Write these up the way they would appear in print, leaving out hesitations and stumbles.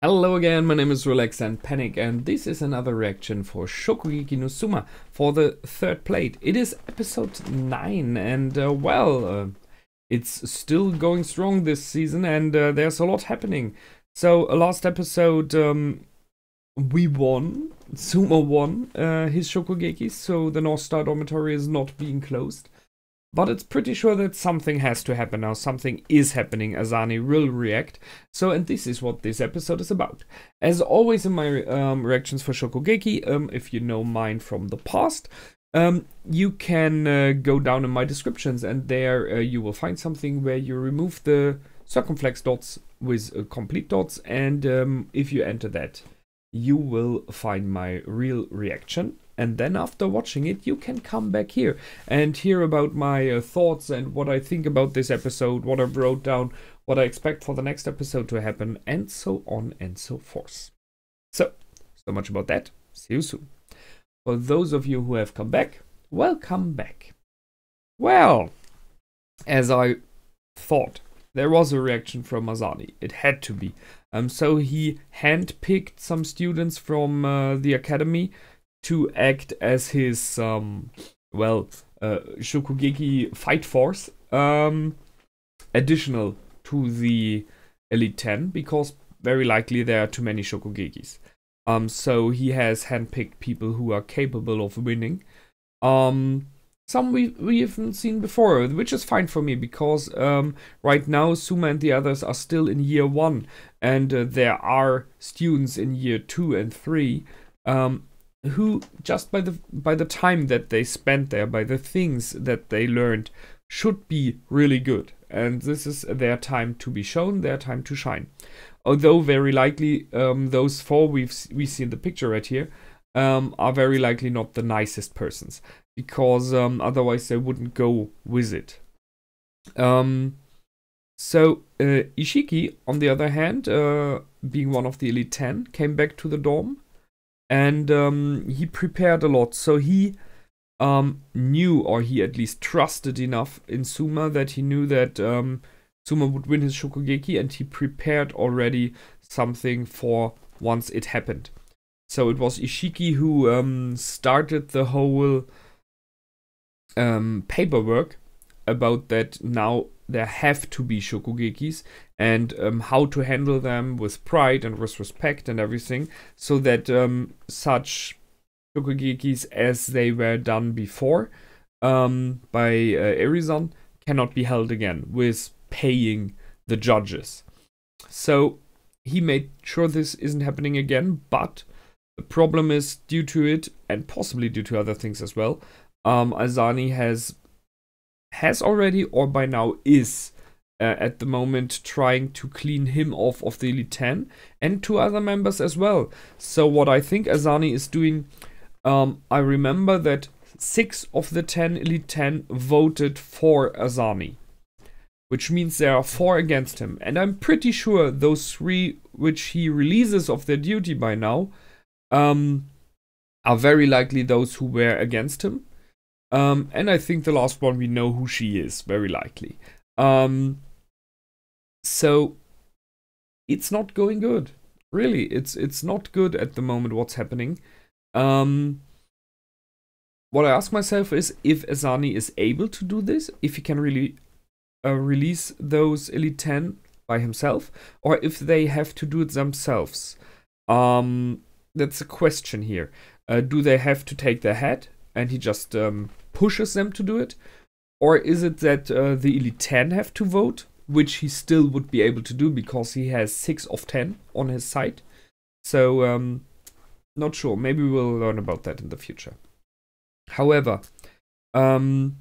Hello again, my name is Relax and Panic, and this is another reaction for Shokugeki no Suma for the third plate. It is episode 9, and it's still going strong this season, and there's a lot happening. So, last episode, we won. Suma won his Shokugeki, so the North Star Dormitory is not being closed. But it's pretty sure that something has to happen now. Something is happening. Asani will react. So, and this is what this episode is about. As always in my reactions for Shokugeki, if you know mine from the past, you can go down in my descriptions, and there you will find something where you remove the circumflex dots with complete dots, and if you enter that, you will find my real reaction. And then after watching it, you can come back here and hear about my thoughts and what I think about this episode, what I wrote down, what I expect for the next episode to happen, and so on and so forth. So much about that. See you soon. For those of you who have come back, welcome back. Well, as I thought, there was a reaction from Asani. It had to be. So he handpicked some students from the academy to act as his Shokugeki fight force, additional to the Elite 10, because very likely there are too many Shokugekis. So he has handpicked people who are capable of winning. Some we haven't seen before, which is fine for me, because right now Suma and the others are still in year 1, and there are students in year 2 and 3 who just by the time that they spent there, by the things that they learned, should be really good. And this is their time to be shown, their time to shine. Although very likely those 4 we see in the picture right here are very likely not the nicest persons, because otherwise they wouldn't go with it. So Ishiki, on the other hand, being one of the Elite 10, came back to the dorm. And he prepared a lot, so he knew, or he at least trusted enough in Suma that he knew that Suma would win his Shokugeki, and he prepared already something for once it happened. So it was Ishiki who started the whole paperwork about that now there have to be Shokugekis, and how to handle them with pride and with respect and everything, so that such Shokugekis as they were done before by Erizon cannot be held again with paying the judges. So he made sure this isn't happening again, but the problem is, due to it, and possibly due to other things as well, Asani has already, or by now is, at the moment trying to clean him off of the Elite 10 and 2 other members as well. So what I think Asani is doing, I remember that 6 of the 10 Elite 10 voted for Asani, which means there are 4 against him. And I'm pretty sure those 3 which he releases of their duty by now are very likely those who were against him. And I think the last one, we know who she is, very likely. So it's not going good. Really, it's not good at the moment what's happening. What I ask myself is if Asani is able to do this, if he can really release those Elite 10 by himself, or if they have to do it themselves. That's a question here. Do they have to take their head and he just pushes them to do it? Or is it that the Elite 10 have to vote, which he still would be able to do because he has 6 of 10 on his side? So, not sure. Maybe we'll learn about that in the future. However, in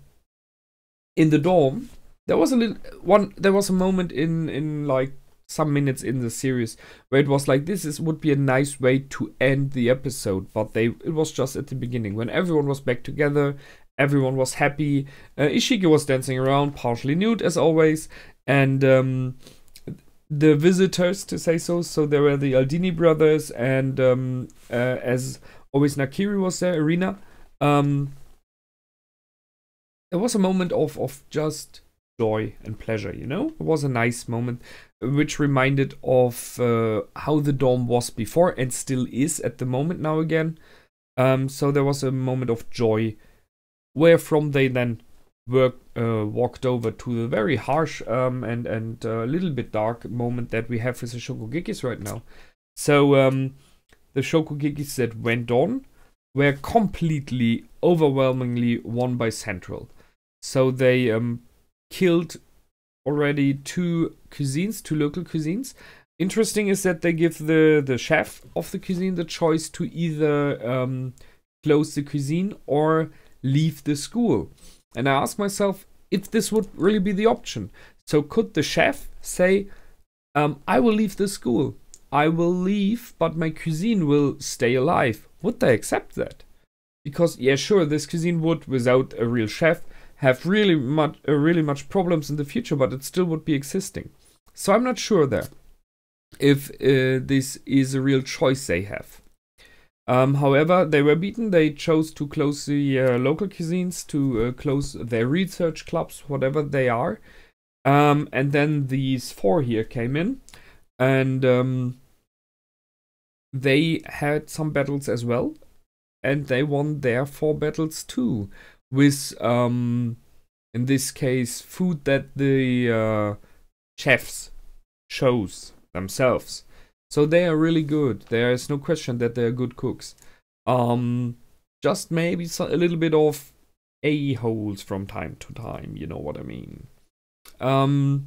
the dorm, there was a moment in like some minutes in the series where it was like, would be a nice way to end the episode, but it was just at the beginning when everyone was back together, everyone was happy. Ishiki was dancing around, partially nude as always, and the visitors, to say so there were the Aldini brothers, and as always Nakiri was there, Irina. There was a moment of just joy and pleasure, you know? It was a nice moment which reminded of how the dorm was before and still is at the moment now again. So there was a moment of joy, wherefrom they then walked over to the very harsh and a little bit dark moment that we have with the Shokugekis right now. So the Shokugekis that went on were completely, overwhelmingly won by Central. So they killed already two local cuisines. Interesting is that they give the chef of the cuisine the choice to either close the cuisine or leave the school. And I ask myself if this would really be the option. So could the chef say, I will leave the school, I will leave, but my cuisine will stay alive? Would they accept that? Because, yeah, sure, this cuisine would, without a real chef, have really much problems in the future, but it still would be existing. So I'm not sure there if this is a real choice they have. However, they were beaten. They chose to close the local cuisines, to close their research clubs, whatever they are. And then these four here came in, and they had some battles as well. And they won their 4 battles too, with, in this case, food that the chefs chose themselves. So they are really good. There is no question that they are good cooks. Just maybe a little bit of a-holes from time to time, you know what I mean. I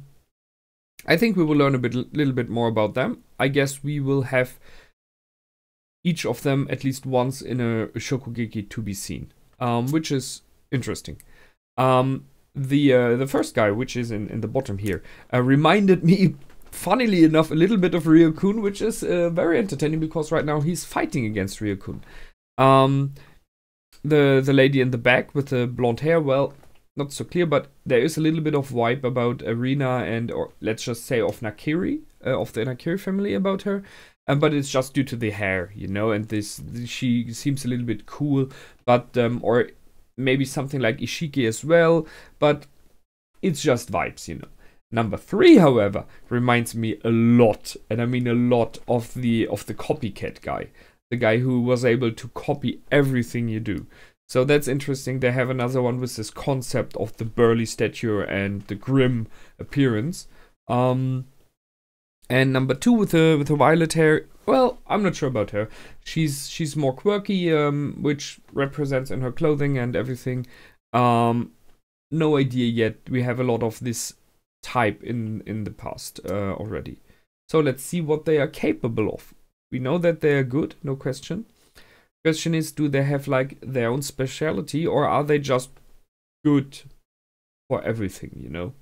think we will learn little bit more about them. I guess we will have each of them at least once in a Shokugeki to be seen, which is interesting. The first guy, which is in the bottom here, reminded me, funnily enough, a little bit of Ryo-Kun, which is very entertaining because right now he's fighting against Ryo-Kun. The lady in the back with the blonde hair, well, not so clear, but there is a little bit of vibe about Arena and, or let's just say of Nakiri, of the Nakiri family about her. But it's just due to the hair, you know, and she seems a little bit cool, but, or maybe something like Ishiki as well, but it's just vibes, you know. Number 3, however, reminds me a lot, and I mean a lot, of the copycat guy. The guy who was able to copy everything you do. So that's interesting. They have another one with this concept of the burly stature and the grim appearance. And number 2 with the violet hair, well, I'm not sure about her. She's more quirky, which represents in her clothing and everything. No idea yet. We have a lot of this type in the past already. So let's see what they are capable of. We know that they are good, no question. Question is, do they have like their own specialty, or are they just good for everything, you know?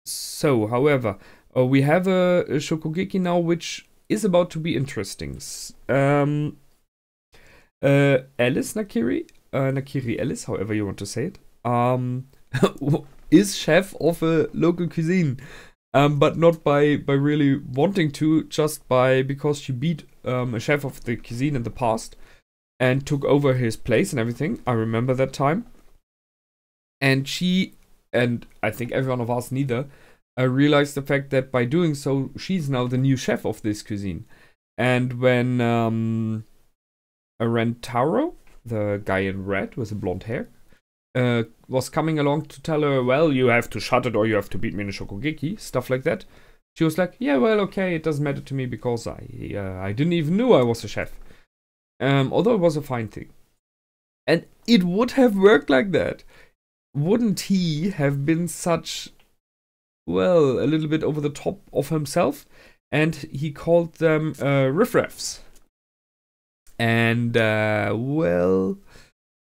So, however, we have a Shokugeki now, which is about to be interesting. Alice Nakiri, Nakiri Alice, however you want to say it, is chef of a local cuisine, but not by really wanting to, just because she beat a chef of the cuisine in the past and took over his place and everything. I remember that time. And she, and I think every one of us neither, realized the fact that by doing so, she's now the new chef of this cuisine. And when Rentaro, the guy in red with the blonde hair, was coming along to tell her, well, you have to shut it or you have to beat me in a Shokugeki, stuff like that, she was like, yeah, well, okay, it doesn't matter to me because I didn't even know I was a chef. Although it was a fine thing. And it would have worked like that. Wouldn't he have been such, well, a little bit over the top of himself? And he called them riffraffs. And, well,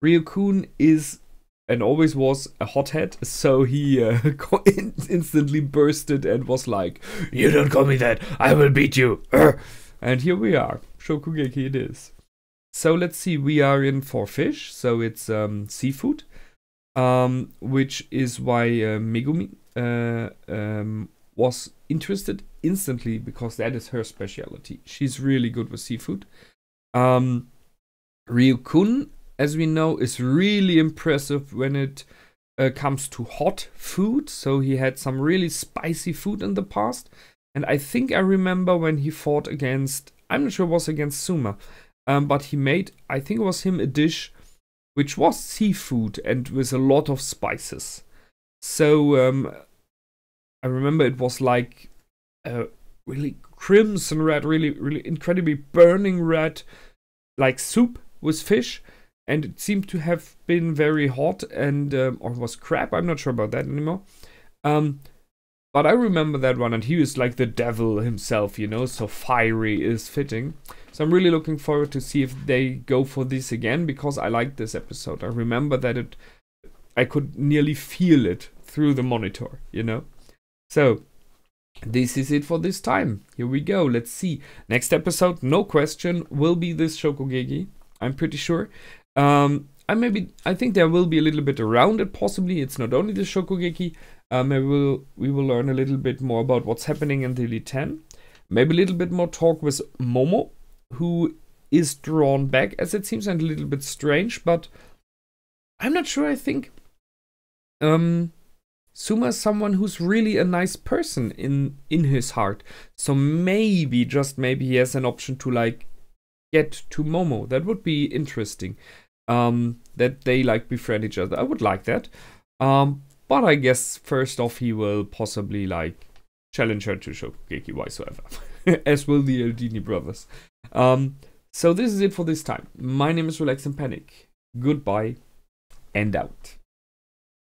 Ryo-Kun is and always was a hothead, so he instantly bursted and was like, you don't call me that, I will beat you. And here we are, Shokugeki it is. So let's see, we are in for fish, so it's seafood, which is why Megumi was interested instantly, because that is her specialty. She's really good with seafood. Ryo-Kun, as we know, is really impressive when it comes to hot food. So he had some really spicy food in the past. And I think I remember when he fought against, I'm not sure it was against Suma, but he made, I think it was him, a dish which was seafood and with a lot of spices. So I remember it was like really crimson red, really incredibly burning red, like soup with fish. And it seemed to have been very hot and, or was crab, I'm not sure about that anymore. But I remember that one, and he was like the devil himself, you know, so fiery is fitting. So I'm really looking forward to see if they go for this again, because I liked this episode. I remember that I could nearly feel it through the monitor, you know. So this is it for this time. Here we go. Let's see. Next episode, no question, will be this Shokugeki. I'm pretty sure. I think there will be a little bit around it. Possibly it's not only the Shokugeki. Maybe we will learn a little bit more about what's happening in the Elite 10. Maybe a little bit more talk with Momo, who is drawn back, as it seems, and a little bit strange. But I'm not sure. I think Suma is someone who's really a nice person in his heart. So maybe, just maybe, he has an option to like get to Momo. That would be interesting. That they like befriend each other. I would like that. But I guess first off he will possibly like challenge her to Shokugeki whatsoever. As will the Eldini brothers. So this is it for this time. My name is Relax and Panic. Goodbye and out.